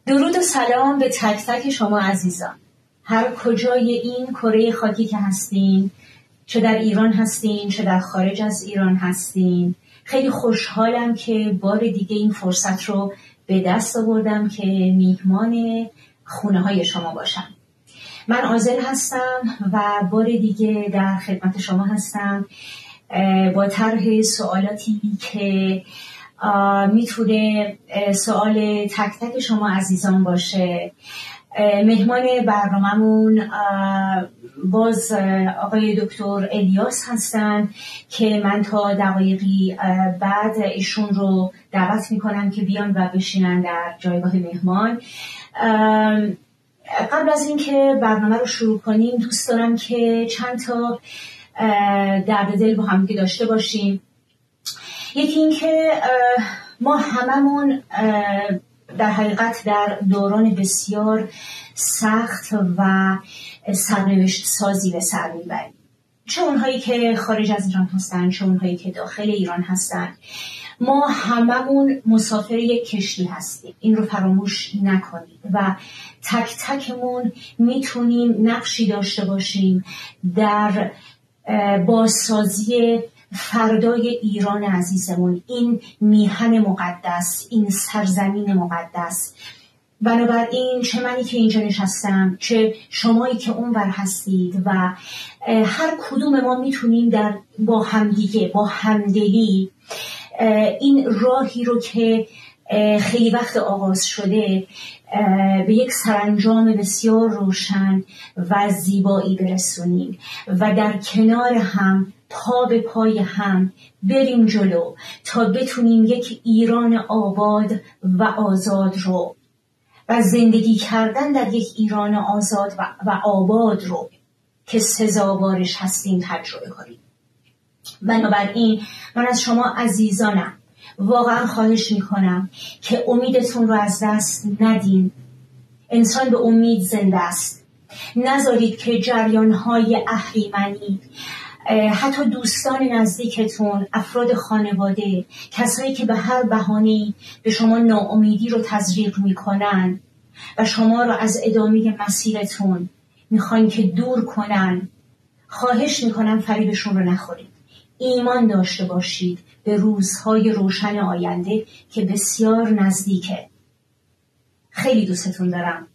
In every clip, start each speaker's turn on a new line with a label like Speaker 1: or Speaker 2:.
Speaker 1: درود و سلام به تک تک شما عزیزان، هر کجای این کره خاکی که هستین، چه در ایران هستین چه در خارج از ایران هستین. خیلی خوشحالم که بار دیگه این فرصت رو به دست آوردم که میهمان خونه های شما باشم. من آذل هستم و بار دیگه در خدمت شما هستم با طرح سوالاتی که میتونه سوال تک تک شما عزیزان باشه. مهمان برنامه‌مون باز آقای دکتر الیاس هستن که من تا دقایقی بعد ایشون رو دعوت میکنم که بیان و بشینن در جایگاه مهمان. قبل از اینکه برنامه رو شروع کنیم دوست دارم که چند تا درد دل با هم داشته باشیم. یکی این که ما هممون در حقیقت در دوران بسیار سخت و سرنوشت سازی به سر میبریم، چه اونهایی که خارج از ایران هستن چه اونهایی که داخل ایران هستن. ما هممون مسافر یک کشتی هستیم، این رو فراموش نکنید و تک تکمون میتونیم نقشی داشته باشیم در بازسازی فردای ایران عزیزمون، این میهن مقدس، این سرزمین مقدس. بنابراین چه منی که اینجا نشستم چه شمایی که اونور هستید و هر کدوم ما میتونیم با همدیگه با همدلی این راهی رو که خیلی وقت آغاز شده به یک سرانجام بسیار روشن و زیبایی برسونیم و در کنار هم پا به پای هم بریم جلو تا بتونیم یک ایران آباد و آزاد رو و زندگی کردن در یک ایران آزاد و آباد رو که سزاوارش هستیم تجربه کنیم. بنابراین من از شما عزیزانم واقعا خواهش میکنم که امیدتون رو از دست ندین. انسان به امید زنده است. نذارید که جریانهای اهریمنی، حتی دوستان نزدیکتون، افراد خانواده، کسایی که به هر بهانه‌ای به شما ناامیدی رو تزریق میکنن و شما رو از ادامه مسیرتون میخواین که دور کنن، خواهش میکنم فریبشون رو نخورید. ایمان داشته باشید به روزهای روشن آینده که بسیار نزدیکه. خیلی دوستتون دارم.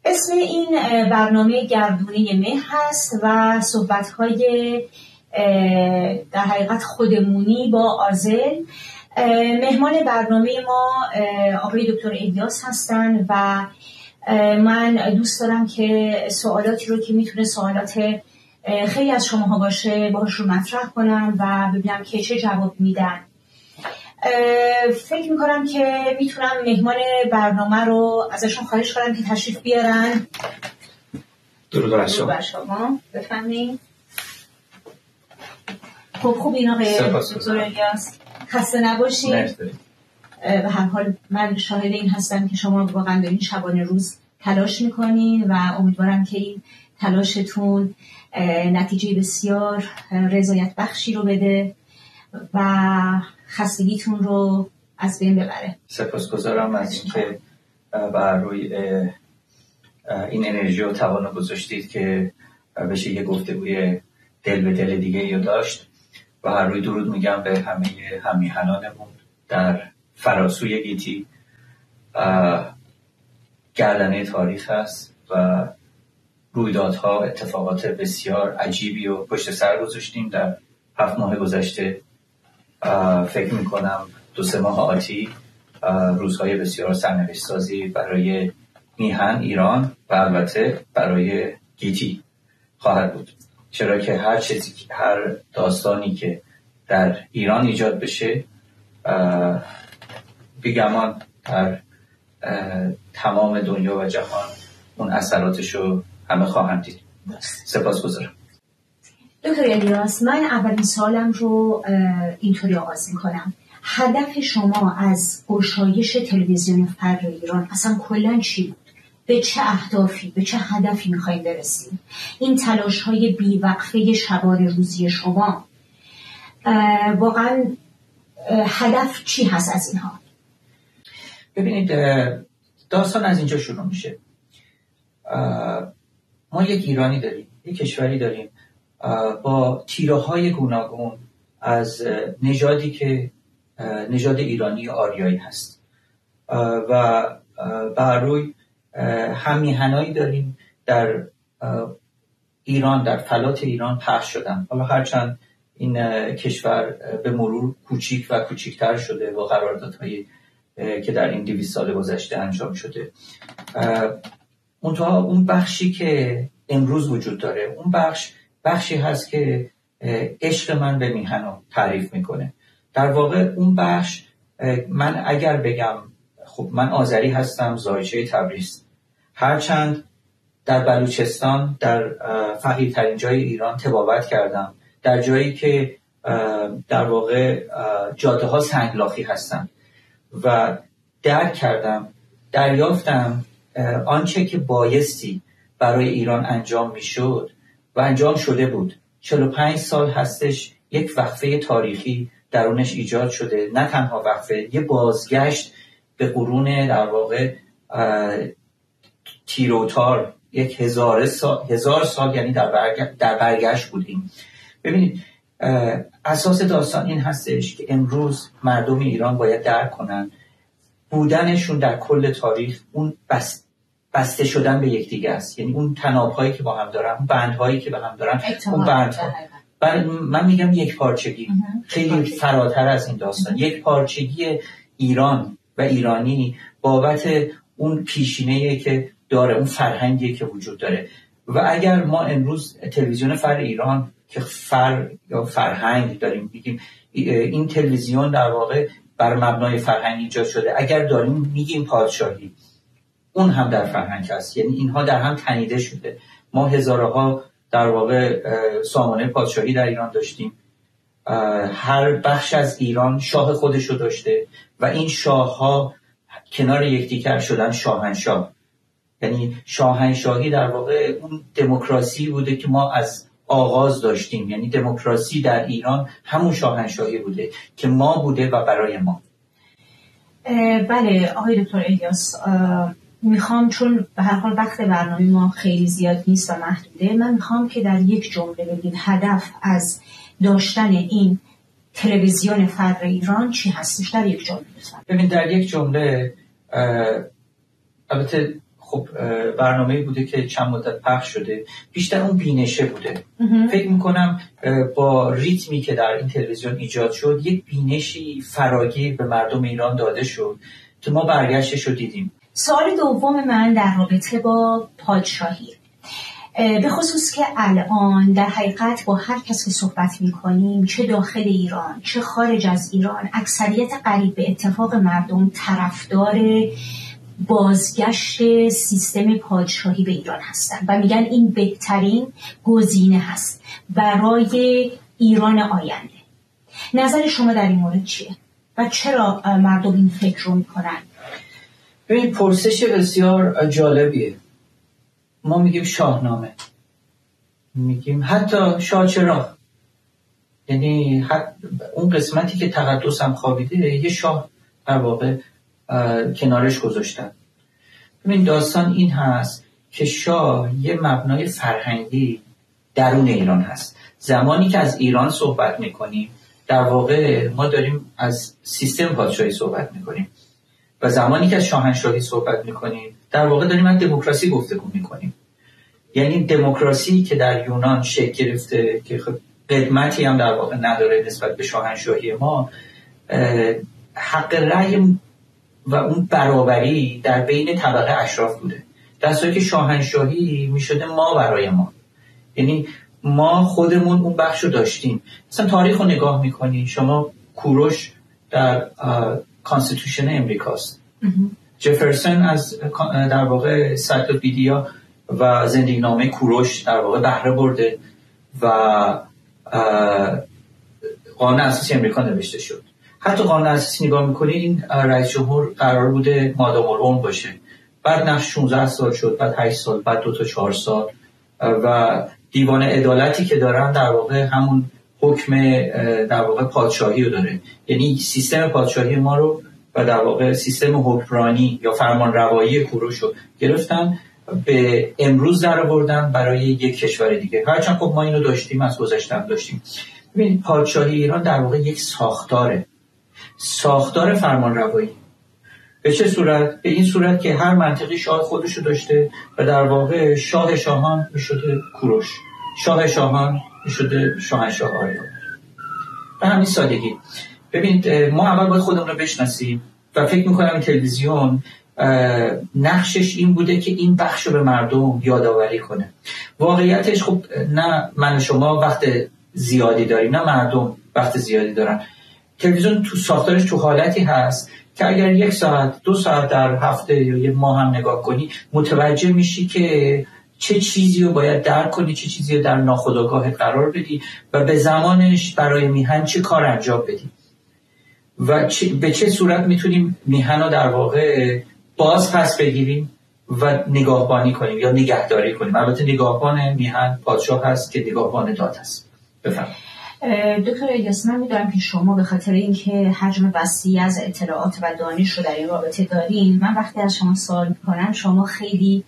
Speaker 1: اسم این برنامه گردونه مهر هست و صحبت‌های در حقیقت خودمونی با آذل. مهمان برنامه ما آقای دکتر الیاس هستن و من دوست دارم که سوالاتی رو که میتونه سوالات خیلی از شماها باشه باهاشون مطرح کنم و ببینم که چه جواب میدن. فکر میکنم که میتونم مهمان برنامه رو ازشون خواهش کنم که تشریف بیارن.
Speaker 2: درود بر
Speaker 1: شما. بفرمایید. خوب این آقای دکتر الیاس، خسته نباشید. به هر حال من شاهد این هستم که شما واقعا دارین شبانه روز تلاش میکنین و امیدوارم که این تلاشتون نتیجه بسیار رضایت بخشی رو بده و خستگیتون رو از بین ببره.
Speaker 2: سپاسگزارم از اینکه بر روی این انرژی و توانو گذاشتید که بشه یه گفتگوی دل به دل دیگه یا داشت و هر روی درود میگم به همه همیهنانمون در فراسوی گیتی. گردنه تاریخ هست و رویدادها اتفاقات بسیار عجیبی و پشت سر گذاشتیم در 7 ماه گذشته. فکر میکنم 2-3 ماه آتی روزهای بسیار سرنوشت سازی برای میهن ایران و البته برای گیتی خواهد بود، چرا که هر داستانی که در ایران ایجاد بشه بیگمان در تمام دنیا و جهان اون اثراتشو همه خواهند دید. سپاسگزارم.
Speaker 1: دکتر الیاس، من اولین سالم رو اینطوری آغاز میکنم. هدف شما از گشایش تلویزیون فرد ایران اصلا کلاً چی بود؟ به چه اهدافی، به چه هدفی میخواید برسید؟ این تلاش های بیوقفه شبانه روزی شما واقعا هدف چی هست از اینها؟
Speaker 2: ببینید، داستان از اینجا شروع میشه. ما یک ایرانی داریم، یک کشوری داریم با تیره های گوناگون از نژادی که نژاد ایرانی آریایی هست و بر روی هم میهنایی داریم در ایران، در فلات ایران پخش شدن. حالا هرچند این کشور به مرور کوچیک و کوچیکتر شده با قراردادهایی که در این 200 سال گذشته انجام شده، منتها اون بخشی که امروز وجود داره، اون بخشی هست که عشق من به میهن تعریف میکنه. در واقع اون بخش، من اگر بگم خب من آذری هستم، زایچه تبریز، هرچند در بلوچستان در فقیرترین جای ایران تبابت کردم، در جایی که در واقع جاده ها سنگلاخی هستن و درک کردم، دریافتم آنچه که بایستی برای ایران انجام میشد و انجام شده بود. 45 سال هستش یک وقفه تاریخی درونش ایجاد شده، نه تنها وقفه، یه بازگشت به قرون در واقع تیروتار، یک 1000 سال یعنی در برگشت بودیم. ببینید، اساس داستان این هستش که امروز مردم ایران باید درک کنن بودنشون در کل تاریخ اون بسته شدن به یکدیگه است. یعنی اون تناب‌هایی که با هم دارن، اون بندهایی که با هم دارن، اون بندها، من میگم یک پارچگی خیلی فراتر از این داستان، یک پارچگی ایران و ایرانی بابت اون پیشینه‌ای که داره، اون فرهنگی که وجود داره. و اگر ما امروز تلویزیون فر ایران که یا فرهنگ داریم بگیم، این تلویزیون در واقع بر مبنای فرهنگ ایجاد شده، اگر داریم میگیم پادشاهی، اون هم در فرهنگ هست. یعنی اینها در هم تنیده شده. ما هزارها در واقع سامانه پادشاهی در ایران داشتیم، هر بخش از ایران شاه خودشو داشته و این شاه ها کنار یکدیگر شدن شاهنشاه. یعنی شاهنشاهی در واقع اون دموکراسی بوده که ما از آغاز داشتیم. یعنی دموکراسی در ایران همون شاهنشاهی بوده که ما بوده و برای ما.
Speaker 1: بله آقای دکتر الیاس، میخوام، چون به هر حال وقت برنامه ما خیلی زیاد نیست و محدوده، من میخوام که در یک جمله بگید هدف از داشتن این تلویزیون فر ایران چی هستش؟ در یک جمله لطفاً.
Speaker 2: ببین، در یک جمله، البته خب برنامه‌ای بوده که چند مدت پخش شده، بیشتر اون بینشه بوده. فکر میکنم با ریتمی که در این تلویزیون ایجاد شد، یک بینشی فراگیر به مردم ایران داده شد که ما برگشتش رو دیدیم.
Speaker 1: سوال دوم من در رابطه با پادشاهی، به خصوص که الان در حقیقت با هر کس که صحبت میکنیم، چه داخل ایران چه خارج از ایران، اکثریت قریب به اتفاق مردم طرفدار بازگشت سیستم پادشاهی به ایران هستند و میگن این بهترین گزینه هست برای ایران آینده. نظر شما در این مورد چیه و چرا مردم این فکر رو میکنن؟
Speaker 2: ببین، پرسش بسیار جالبیه. ما میگیم شاهنامه، میگیم حتی شاهچراغ، یعنی اون قسمتی که تقدس هم خوابیده یه شاه در واقع کنارش گذاشتن. ببین، داستان این هست که شاه یه مبنای فرهنگی درون ایران هست. زمانی که از ایران صحبت میکنیم، در واقع ما داریم از سیستم پادشاهی صحبت میکنیم و زمانی که از شاهنشاهی صحبت میکنیم، در واقع داریم از دموکراسی گفتگو میکنیم. یعنی دموکراسی که در یونان شکل گرفته که قدمتی هم در واقع نداره نسبت به شاهنشاهی ما، حق رأی و اون برابری در بین طبقه اشراف بوده، در صورتی که شاهنشاهی میشده ما برای ما. یعنی ما خودمون اون بخشو داشتیم. مثلا تاریخ رو نگاه میکنی شما، کوروش در کانستیتوشن امریکاست، جفرسون از در واقع سایکلوپدیا و زندگینامه کوروش در واقع بهره برده و قانون اساسی امریکا نوشته شد. حتی قانون اساسی نگاه میکنید این رئیس جمهور قرار بوده مادام العمر باشه، بعد نقش 16 سال شد، بعد 8 سال، بعد 2 تا 4 سال و دیوان عدالتی که دارن در واقع همون حکم در واقع پادشاهی رو داره، یعنی سیستم پادشاهی ما رو و در واقع سیستم حکمرانی یا فرمان روایی کوروش رو گرفتن به امروز در آوردن برای یک کشور دیگه. هرچند خب ما اینو داشتیم، از گذشته هم داشتیم. ببینید پادشاهی ایران در واقع یک ساختار فرمان روایی. به چه صورت؟ به این صورت که هر منطقی شاه خودشو داشته و در واقع شاه شاهان میشده کوروش، شاه شاهان میشده شاهنشاه آریان. به همین سادگی. ببینید ما اول باید خودمون رو بشناسیم و فکر میکنم این تلویزیون نقشش این بوده که این بخش رو به مردم یادآوری کنه. واقعیتش خب نه من و شما وقت زیادی داریم، نه مردم وقت زیادی دارن. تلویزیون تو ساختارش تو حالتی هست که اگر 1 ساعت 2 ساعت در هفته یا 1 ماه هم نگاه کنی متوجه میشی که چه چیزی رو باید درک کنی، چه چیزی رو در ناخودآگاه قرار بدی و به زمانش برای میهن چه کار انجام بدی و به چه صورت میتونیم میهن رو در واقع باز پس بگیریم و نگاهبانی کنیم یا نگهداری کنیم. البته نگاهبان میهن پادشاه هست که نگاهبان داد هست. بفرمایید.
Speaker 1: دکتر الیاس، من میدونم که شما به خاطر اینکه حجم وسیعی از اطلاعات و دانش رو در این رابطه دارین، من وقتی از شما سوال میکنم شما خیلی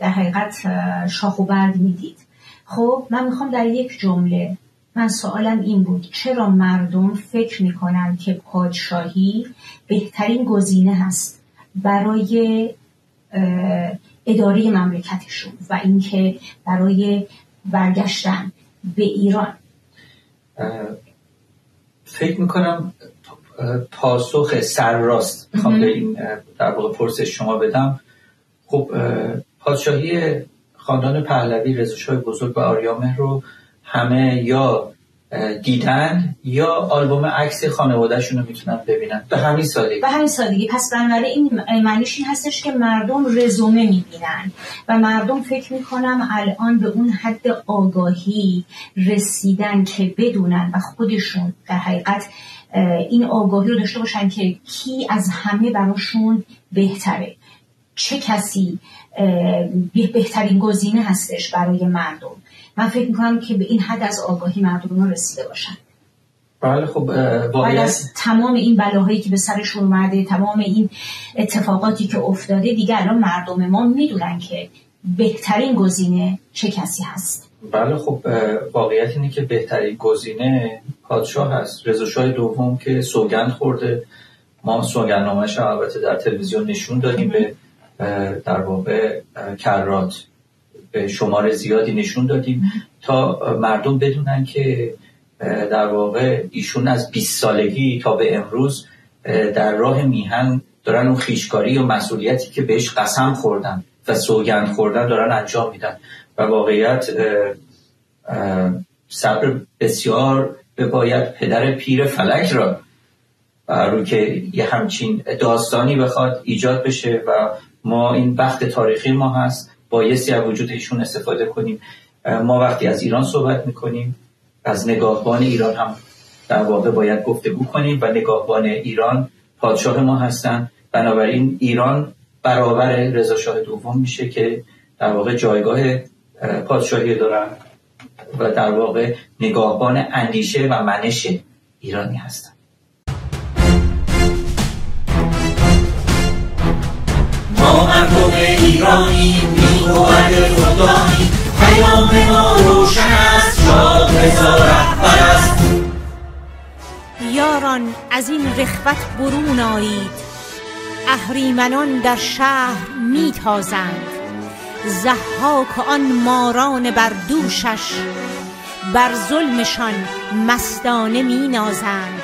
Speaker 1: در حقیقت شاخ و برگ میدید. خب من میخوام در یک جمله، من سوالم این بود چرا مردم فکر میکنن که پادشاهی بهترین گزینه هست برای اداره مملکتشون و اینکه برای برگشتن به ایران؟
Speaker 2: فکر میکنم پاسخ سرراست میخوام به این در واقع پرسش شما بدم. خب پادشاهی خاندان پهلوی، رضاشاه بزرگ و آریامهر رو همه یا دیدن یا آلبوم عکس خانواده‌شون رو میتونن ببینن. به همین سادگی. پس بنابراین این معنیش این هستش که مردم رزومه میبینن و مردم فکر میکنم الان به اون حد آگاهی رسیدن که بدونن و خودشون در حقیقت این آگاهی رو داشته باشن که کی از همه براشون بهتره، چه کسی بهترین گزینه هستش برای مردم. من فکر میکنم که به این حد از آگاهی مردم رسیده باشن. بله خب
Speaker 1: بعد از تمام این بلاهایی که به سرشون اومده، تمام این اتفاقاتی که افتاده، دیگه الان مردم ما میدونن که بهترین گزینه چه کسی هست.
Speaker 2: بله خب واقعیت اینه که بهترین گزینه پادشاه هست. رضاشاه دوم که سوگند خورده، ما سوگندنامه‌اش البته در تلویزیون نشون دادیم، به در واقع کرات به شمار زیادی نشون دادیم تا مردم بدونن که در واقع ایشون از 20 سالگی تا به امروز در راه میهن دارن اون خویشکاری و مسئولیتی که بهش قسم خوردن و سوگند خوردن دارن انجام میدن و واقعیت صبر بسیار باید پدر پیر فلک را رو که یه همچین داستانی بخواد ایجاد بشه و ما این بخت تاریخی ما هست، بایستی از وجود ایشون استفاده کنیم. ما وقتی از ایران صحبت میکنیم از نگاهبان ایران هم در واقع باید گفتگو کنیم و نگاهبان ایران پادشاه ما هستن. بنابراین ایران برابر رضاشاه دوم میشه که در واقع جایگاه پادشاهی دارن و در واقع نگاهبان اندیشه و منش ایرانی هستن.
Speaker 3: ما مردم ایرانی میگوید خدایی، پیام ما روشن است، شاد وزارت پرست.
Speaker 4: یاران از این رخوت برون آیید، اهریمنان در شهر میتازند، ضحاک آن ماران بر دوشش، بر ظلمشان مستانه مینازند.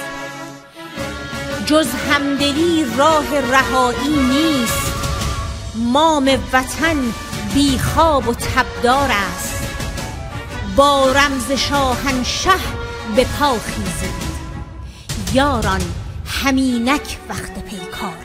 Speaker 4: جز همدلی راه رهایی نیست، مام وطن بی خواب و تبدار است. با رمز شاهنشه به پا خیزید، یاران همینک وقت پیکار